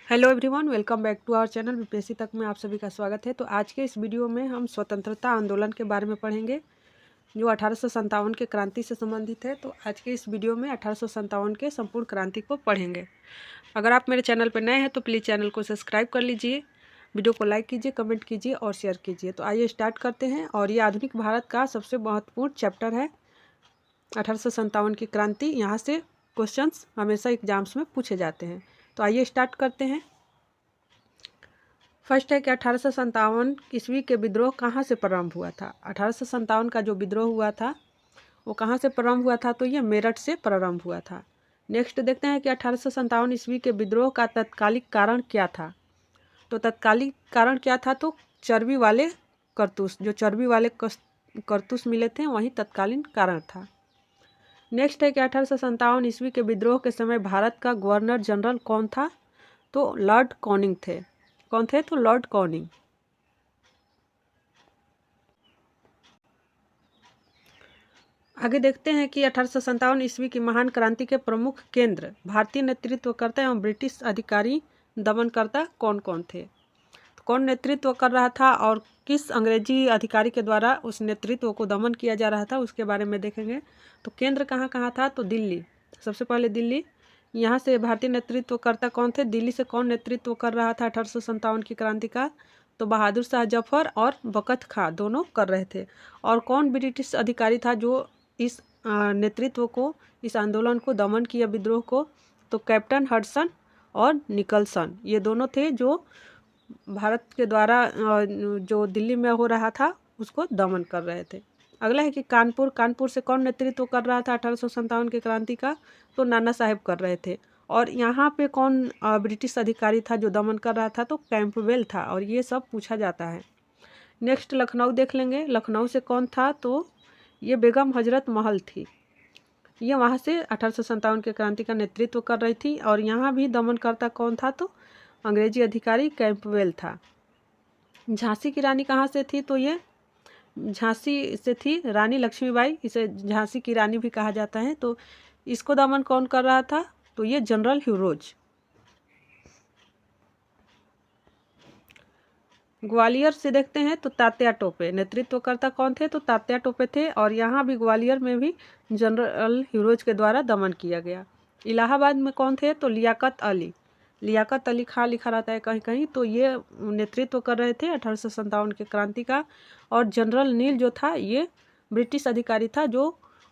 Hello everyone, welcome back to our channel BPSC तक में आप सभी का स्वागत है। तो आज के इस वीडियो में हम स्वतंत्रता आंदोलन के बारे में पढ़ेंगे जो 1857 के क्रांति से संबंधित है। तो आज के इस वीडियो में 1857 के संपूर्ण क्रांति को पढ़ेंगे। अगर आप मेरे चैनल पर नए हैं तो प्लीज़ चैनल को सब्सक्राइब कर लीजिए, वीडियो को लाइक कीजिए, कमेंट कीजिए और शेयर कीजिए। तो आइए स्टार्ट करते हैं। और ये आधुनिक भारत का सबसे महत्वपूर्ण चैप्टर है 1857 की क्रांति। यहाँ से क्वेश्चंस हमेशा एग्जाम्स में पूछे जाते हैं। तो आइए स्टार्ट करते हैं। फर्स्ट है कि 1857 ईस्वी के विद्रोह कहाँ से प्रारंभ हुआ था। 1857 का जो विद्रोह हुआ था वो कहाँ से प्रारंभ हुआ था, तो ये मेरठ से प्रारंभ हुआ था। नेक्स्ट देखते हैं कि 1857 ईस्वी के विद्रोह का तत्कालिक कारण क्या था। तो तत्कालिक कारण क्या था, तो चर्बी वाले करतूस, जो चर्बी वाले करतूस मिले थे वही तत्कालीन कारण था। नेक्स्ट है कि 1857 ईस्वी के विद्रोह के समय भारत का गवर्नर जनरल कौन था, तो लॉर्ड कॉनिंग थे। कौन थे, तो लॉर्ड कॉनिंग। आगे देखते हैं कि 1857 ईस्वी की महान क्रांति के प्रमुख केंद्र, भारतीय नेतृत्वकर्ता एवं ब्रिटिश अधिकारी दमनकर्ता कौन कौन थे। तो कौन नेतृत्व कर रहा था और किस अंग्रेजी अधिकारी के द्वारा उस नेतृत्व को दमन किया जा रहा था उसके बारे में देखेंगे। तो केंद्र कहाँ कहाँ था, तो दिल्ली, सबसे पहले दिल्ली। यहाँ से भारतीय नेतृत्वकर्ता कौन थे, दिल्ली से कौन नेतृत्व कर रहा था 1857 की क्रांति का, तो बहादुर शाह जफर और बकत खां दोनों कर रहे थे। और कौन ब्रिटिश अधिकारी था जो इस नेतृत्व को, इस आंदोलन को दमन किया, विद्रोह को, तो कैप्टन हडसन और निकलसन, ये दोनों थे जो भारत के द्वारा जो दिल्ली में हो रहा था उसको दमन कर रहे थे। अगला है कि कानपुर, कानपुर से कौन नेतृत्व कर रहा था 1857 की क्रांति का, तो नाना साहेब कर रहे थे। और यहाँ पे कौन ब्रिटिश अधिकारी था जो दमन कर रहा था, तो कैंपबेल था। और ये सब पूछा जाता है। नेक्स्ट लखनऊ देख लेंगे, लखनऊ से कौन था, तो ये बेगम हजरत महल थी। ये वहाँ से 1857 के क्रांति का नेतृत्व कर रही थी। और यहाँ भी दमनकर्ता कौन था, तो अंग्रेजी अधिकारी कैंपबेल था। झांसी की रानी कहाँ से थी, तो ये झांसी से थी रानी लक्ष्मीबाई, इसे झांसी की रानी भी कहा जाता है। तो इसको दमन कौन कर रहा था, तो ये जनरल ह्यूरोज। ग्वालियर से देखते हैं तो तात्या टोपे, नेतृत्वकर्ता कौन थे, तो तात्या टोपे थे। और यहाँ भी ग्वालियर में भी जनरल ह्यूरोज के द्वारा दमन किया गया। इलाहाबाद में कौन थे, तो लियाकत अली, लियाकत अली खां लिखा रहता है कहीं कहीं, तो ये नेतृत्व कर रहे थे 1857 के क्रांति का। और जनरल नील जो था ये ब्रिटिश अधिकारी था जो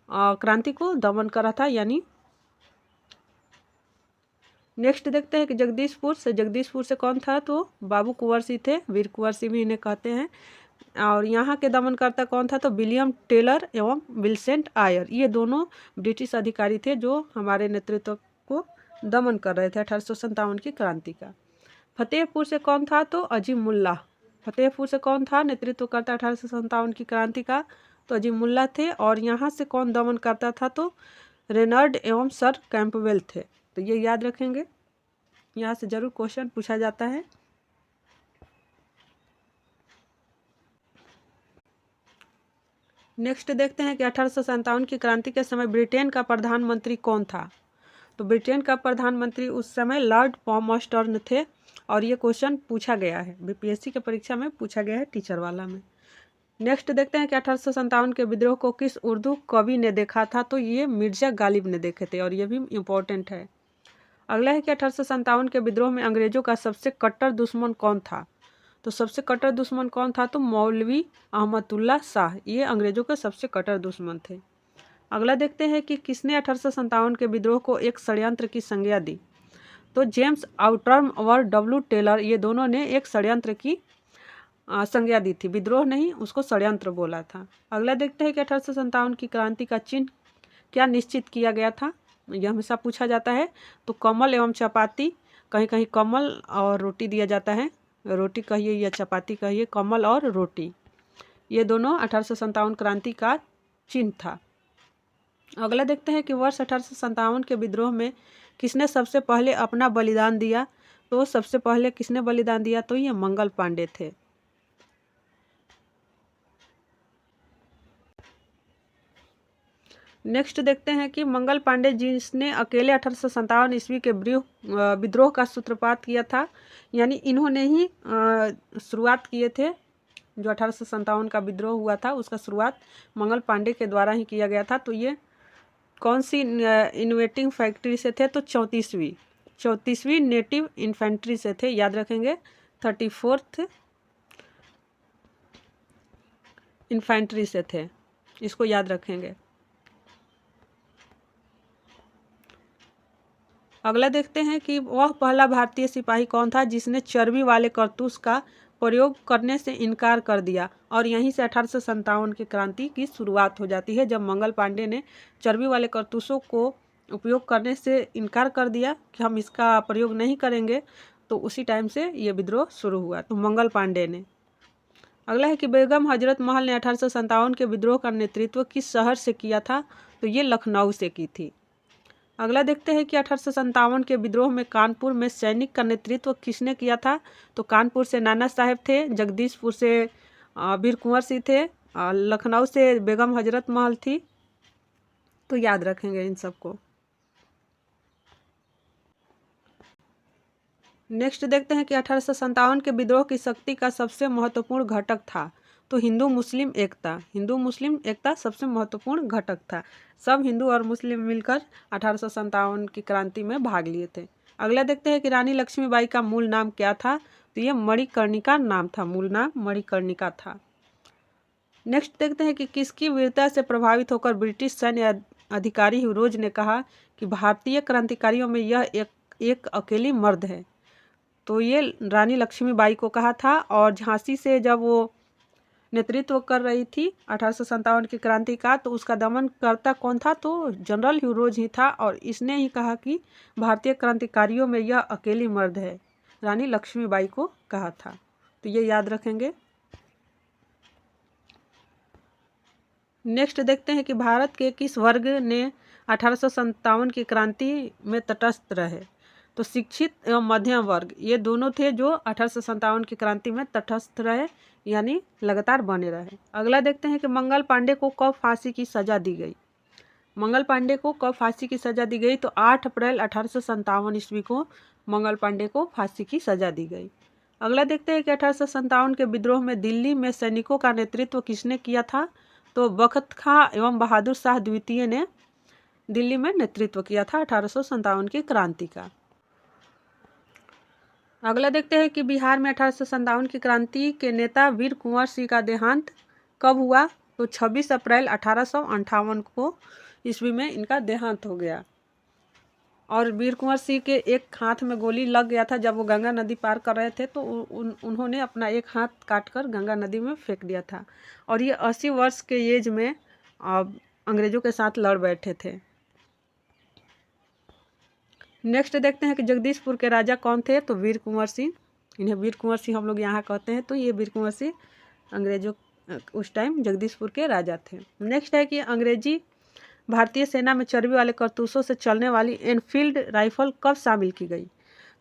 क्रांति को दमन कर रहा था, यानी। नेक्स्ट देखते हैं कि जगदीशपुर से कौन था, तो बाबू कुंवर सिंह थे, वीर कुंवर सिंह भी इन्हें कहते हैं। और यहाँ के दमनकर्ता कौन था, तो विलियम टेलर एवं विल्सेंट आयर, ये दोनों ब्रिटिश अधिकारी थे जो हमारे नेतृत्व को दमन कर रहे थे 1857 की क्रांति का। फतेहपुर से कौन था, तो अजीमुल्लाह, फतेहपुर से कौन था नेतृत्वकर्ता 1857 की क्रांति का, तो अजीमुल्लाह थे। और यहाँ से कौन दमन करता था, तो रेनर्ड एवं सर कैंपबेल थे। तो ये याद रखेंगे, यहाँ से जरूर क्वेश्चन पूछा जाता है। नेक्स्ट देखते हैं कि 1857 की क्रांति के समय ब्रिटेन का प्रधानमंत्री कौन था। तो ब्रिटेन का प्रधानमंत्री उस समय लॉर्ड पॉमस्टर्न थे। और ये क्वेश्चन पूछा गया है, बीपीएससी के परीक्षा में पूछा गया है, टीचर वाला में। नेक्स्ट देखते हैं कि 1857 के विद्रोह को किस उर्दू कवि ने देखा था, तो ये मिर्जा गालिब ने देखे थे। और ये भी इम्पोर्टेंट है। अगला है कि 1857 के विद्रोह में अंग्रेजों का सबसे कट्टर दुश्मन कौन था। तो सबसे कट्टर दुश्मन कौन था, तो मौलवी अहमदुल्ला शाह, ये अंग्रेजों के सबसे कट्टर दुश्मन थे। अगला देखते हैं कि किसने 1857 के विद्रोह को एक षड्यंत्र की संज्ञा दी। तो जेम्स आउटर्म और डब्ल्यू टेलर, ये दोनों ने एक षड्यंत्र की संज्ञा दी थी, विद्रोह नहीं, उसको षड्यंत्र बोला था। अगला देखते हैं कि 1857 की क्रांति का चिन्ह क्या निश्चित किया गया था, यह हमेशा पूछा जाता है। तो कमल एवं चपाती, कहीं कहीं कमल और रोटी दिया जाता है, रोटी कहिए या चपाती कहिए, कमल और रोटी, ये दोनों 1857 क्रांति का चिन्ह था। अगला देखते हैं कि वर्ष 1857 के विद्रोह में किसने सबसे पहले अपना बलिदान दिया। तो सबसे पहले किसने बलिदान दिया, तो ये मंगल पांडे थे। नेक्स्ट देखते हैं कि मंगल पांडे जिसने अकेले 1857 ईस्वी के विद्रोह का सूत्रपात किया था, यानी इन्होंने ही शुरुआत किए थे। जो 1857 का विद्रोह हुआ था उसका शुरुआत मंगल पांडे के द्वारा ही किया गया था। तो ये कौन सी इन्वेटिंग फैक्ट्री से थे? तो 34वीं नेटिव इन्फेंट्री से थे, याद रखेंगे। 34th इन्फेंट्री से थे, इसको याद रखेंगे। अगला देखते हैं कि वह पहला भारतीय सिपाही कौन था जिसने चर्बी वाले कारतूस का प्रयोग करने से इनकार कर दिया। और यहीं से 1857 की क्रांति की शुरुआत हो जाती है, जब मंगल पांडे ने चर्बी वाले कारतूसों को उपयोग करने से इनकार कर दिया कि हम इसका प्रयोग नहीं करेंगे, तो उसी टाइम से ये विद्रोह शुरू हुआ। तो मंगल पांडे ने। अगला है कि बेगम हजरत महल ने 1857 के विद्रोह का नेतृत्व किस शहर से किया था? तो ये लखनऊ से की थी। अगला देखते हैं कि 1857 के विद्रोह में कानपुर में सैनिक का नेतृत्व किसने किया था? तो कानपुर से नाना साहेब थे, जगदीशपुर से वीर कुंवर सिंह थे, लखनऊ से बेगम हजरत महल थी। तो याद रखेंगे इन सबको। नेक्स्ट देखते हैं कि 1857 के विद्रोह की शक्ति का सबसे महत्वपूर्ण घटक था। तो हिंदू मुस्लिम एकता सबसे महत्वपूर्ण घटक था। सब हिंदू और मुस्लिम मिलकर 1857 की क्रांति में भाग लिए थे। अगला देखते हैं कि रानी लक्ष्मीबाई का मूल नाम क्या था? तो ये मणिकर्णिका नाम था, मूल नाम मणिकर्णिका था। नेक्स्ट देखते हैं कि किसकी वीरता से प्रभावित होकर ब्रिटिश सैन्य अधिकारी ह्यूरोज ने कहा कि भारतीय क्रांतिकारियों में यह एक अकेली मर्द है। तो ये रानी लक्ष्मीबाई को कहा था। और झांसी से जब वो नेतृत्व कर रही थी 1857 की क्रांति का, तो उसका दमनकर्ता कौन था? तो जनरल ह्यूरोज ही था। और इसने ही कहा कि भारतीय क्रांतिकारियों में यह अकेली मर्द है, रानी लक्ष्मीबाई को कहा था। तो ये याद रखेंगे। नेक्स्ट देखते हैं कि भारत के किस वर्ग ने 1857 की क्रांति में तटस्थ रहे? तो शिक्षित एवं मध्यम वर्ग, ये दोनों थे जो 1857 की क्रांति में तटस्थ रहे, यानी लगातार बने रहे। अगला देखते हैं कि मंगल पांडे को कब फांसी की सजा दी गई? मंगल पांडे को कब फांसी की सजा दी गई? तो 8 अप्रैल 1857 ईस्वी को मंगल पांडे को फांसी की सजा दी गई। अगला देखते हैं कि 1857 के विद्रोह में दिल्ली में सैनिकों का नेतृत्व किसने किया था? तो बख्त खां एवं बहादुर शाह द्वितीय ने दिल्ली में नेतृत्व किया था 1857 की क्रांति का। अगला देखते हैं कि बिहार में 1857 की क्रांति के नेता वीर कुंवर सिंह का देहांत कब हुआ? तो 26 अप्रैल 1858 को ईस्वी में इनका देहांत हो गया। और वीर कुंवर सिंह के एक हाथ में गोली लग गया था जब वो गंगा नदी पार कर रहे थे, तो उन्होंने अपना एक हाथ काटकर गंगा नदी में फेंक दिया था। और ये 80 वर्ष के एज में अंग्रेजों के साथ लड़ बैठे थे। नेक्स्ट देखते हैं कि जगदीशपुर के राजा कौन थे? तो वीर कुंवर सिंह। इन्हें वीर कुंवर सिंह हम लोग यहाँ कहते हैं। तो ये वीर कुंवर सिंह अंग्रेजों उस टाइम जगदीशपुर के राजा थे। नेक्स्ट है कि अंग्रेजी भारतीय सेना में चर्बी वाले कारतूसों से चलने वाली एनफील्ड राइफल कब शामिल की गई?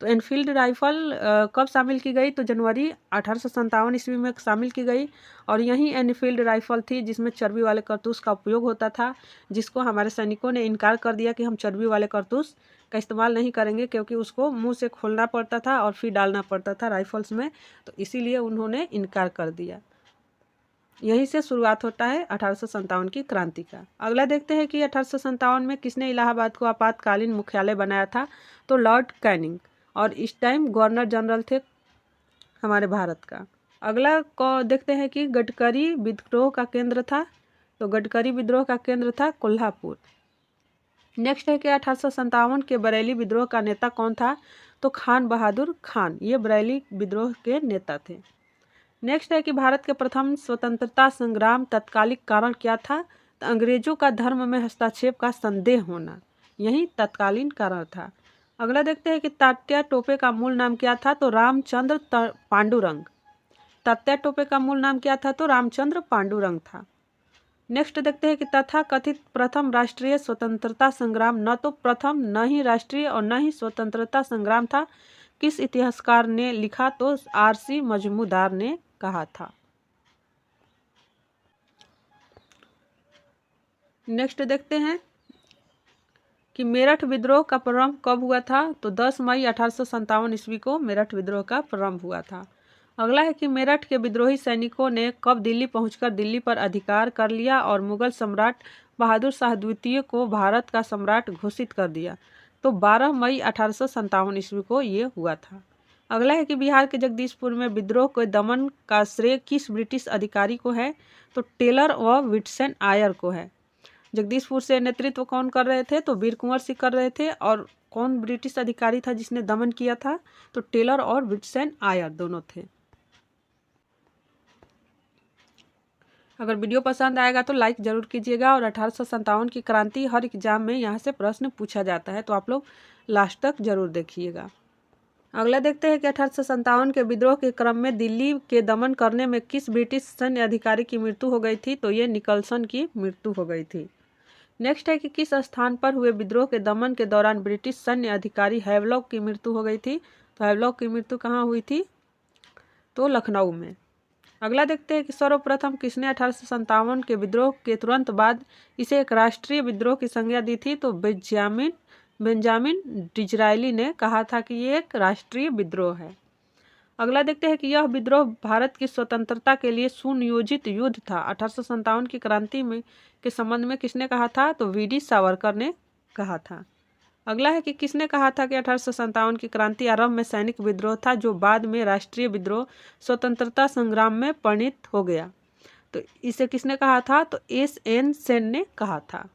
तो एनफील्ड राइफल कब शामिल की गई? तो जनवरी 1857 ईस्वी में शामिल की गई। और यही एनफील्ड राइफल थी जिसमें चर्बी वाले कारतूस का उपयोग होता था, जिसको हमारे सैनिकों ने इनकार कर दिया कि हम चर्बी वाले कारतूस का इस्तेमाल नहीं करेंगे, क्योंकि उसको मुंह से खोलना पड़ता था और फिर डालना पड़ता था राइफल्स में, तो इसीलिए उन्होंने इनकार कर दिया। यहीं से शुरुआत होता है 1857 की क्रांति का। अगला देखते हैं कि 1857 में किसने इलाहाबाद को आपातकालीन मुख्यालय बनाया था? तो लॉर्ड कैनिंग। और इस टाइम गवर्नर जनरल थे हमारे भारत का। अगला को देखते हैं कि गडकरी विद्रोह का केंद्र था। तो गडकरी विद्रोह का केंद्र था कोल्हापुर। नेक्स्ट है कि 1857 के बरेली विद्रोह का नेता कौन था? तो खान बहादुर खान, ये बरेली विद्रोह के नेता थे। नेक्स्ट है कि भारत के प्रथम स्वतंत्रता संग्राम तत्कालिक कारण क्या था? तो अंग्रेजों का धर्म में हस्तक्षेप का संदेह होना, यही तत्कालीन कारण था। अगला देखते हैं कि तात्या टोपे का मूल नाम क्या था? तो रामचंद्र पांडुरंग। तात्या टोपे का मूल नाम क्या था? तो रामचंद्र पांडुरंग था। नेक्स्ट देखते हैं कि तथा कथित प्रथम राष्ट्रीय स्वतंत्रता संग्राम न तो प्रथम, न ही राष्ट्रीय और न ही स्वतंत्रता संग्राम था, किस इतिहासकार ने लिखा? तो आरसी मजूमदार ने कहा था। नेक्स्ट देखते हैं कि मेरठ विद्रोह का प्रारंभ कब हुआ था। तो 10 मई 1857 ईस्वी को मेरठ विद्रोह का प्रारंभ हुआ था। अगला है कि मेरठ के विद्रोही सैनिकों ने कब दिल्ली पहुंचकर दिल्ली पर अधिकार कर लिया और मुगल सम्राट बहादुर शाह द्वितीय को भारत का सम्राट घोषित कर दिया। तो 12 मई 1857 ईस्वी को ये हुआ था। अगला है कि बिहार के जगदीशपुर में विद्रोह के दमन का श्रेय किस ब्रिटिश अधिकारी को है। तो टेलर व विटसन आयर को है। जगदीशपुर से नेतृत्व कौन कर रहे थे। तो वीर कुंवर सिंह कर रहे थे। और कौन ब्रिटिश अधिकारी था जिसने दमन किया था। तो टेलर और विटसन आयर दोनों थे। अगर वीडियो पसंद आएगा तो लाइक ज़रूर कीजिएगा। और 1857 की क्रांति हर एग्जाम में यहाँ से प्रश्न पूछा जाता है, तो आप लोग लास्ट तक जरूर देखिएगा। अगला देखते हैं कि 1857 के विद्रोह के क्रम में दिल्ली के दमन करने में किस ब्रिटिश सैन्य अधिकारी की मृत्यु हो गई थी। तो ये निकलसन की मृत्यु हो गई थी। नेक्स्ट है कि किस स्थान पर हुए विद्रोह के दमन के दौरान ब्रिटिश सैन्य अधिकारी हैवलॉक की मृत्यु हो गई थी। तो हैवलॉक की मृत्यु कहाँ हुई थी। तो लखनऊ में। अगला देखते हैं कि सर्वप्रथम किसने 1857 के विद्रोह के तुरंत बाद इसे एक राष्ट्रीय विद्रोह की संज्ञा दी थी। तो बेंजामिन डिज़रायली ने कहा था कि ये एक राष्ट्रीय विद्रोह है। अगला देखते हैं कि यह विद्रोह भारत की स्वतंत्रता के लिए सुनियोजित युद्ध था। 1857 की क्रांति में के संबंध में किसने कहा था। तो वीडी सावरकर ने कहा था। अगला है कि किसने कहा था कि 1857 की क्रांति आरंभ में सैनिक विद्रोह था जो बाद में राष्ट्रीय विद्रोह स्वतंत्रता संग्राम में परिणत हो गया। तो इसे किसने कहा था। तो एस.एन. सेन ने कहा था।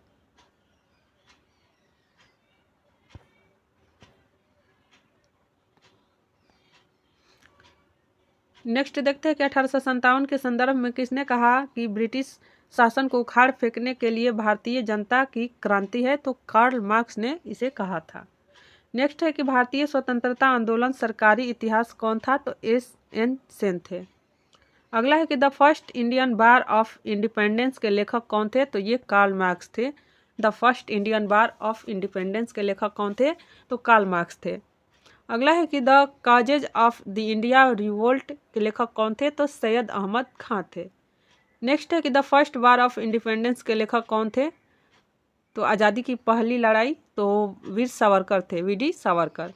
नेक्स्ट देखते हैं कि 1857 के संदर्भ में किसने कहा कि ब्रिटिश शासन को उखाड़ फेंकने के लिए भारतीय जनता की क्रांति है। तो कार्ल मार्क्स ने इसे कहा था। नेक्स्ट है कि भारतीय स्वतंत्रता आंदोलन सरकारी इतिहास कौन था। तो एस.एन. सेन थे। अगला है कि the first Indian bar of independence के लेखक कौन थे। तो ये कार्ल मार्क्स थे। The first Indian bar of independence के लेखक कौन थे। तो कार्ल मार्क्स थे। अगला है कि the causes of the India revolt के लेखक कौन थे। तो सैयद अहमद खां थे। नेक्स्ट है कि the first war of independence के लेखक कौन थे। तो आज़ादी की पहली लड़ाई। तो वीर सावरकर थे, वीडी सावरकर।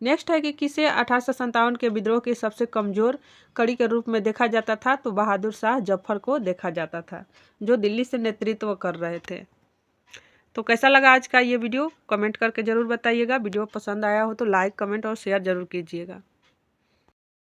नेक्स्ट है कि किसे 1857 के विद्रोह की सबसे कमज़ोर कड़ी के रूप में देखा जाता था। तो बहादुर शाह जफर को देखा जाता था जो दिल्ली से नेतृत्व कर रहे थे। तो कैसा लगा आज का ये वीडियो कमेंट करके ज़रूर बताइएगा। वीडियो पसंद आया हो तो लाइक कमेंट और शेयर ज़रूर कीजिएगा।